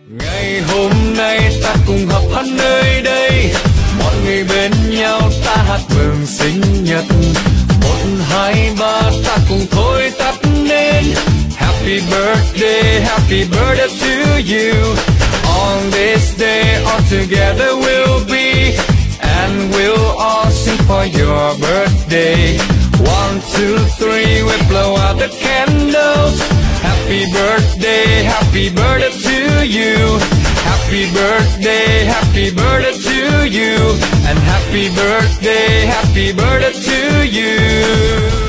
Ngày hôm nay ta cùng họp hắn nơi đây, mọi người bên nhau ta hát mừng sinh nhật. 1, 2, 3 ta cùng thôi tắt nên Happy birthday to you. On this day all together we'll be, and we'll all sing for your birthday. 1, 2, 3 we blow out the candles. Happy birthday to you. Happy birthday to you. And happy birthday to you.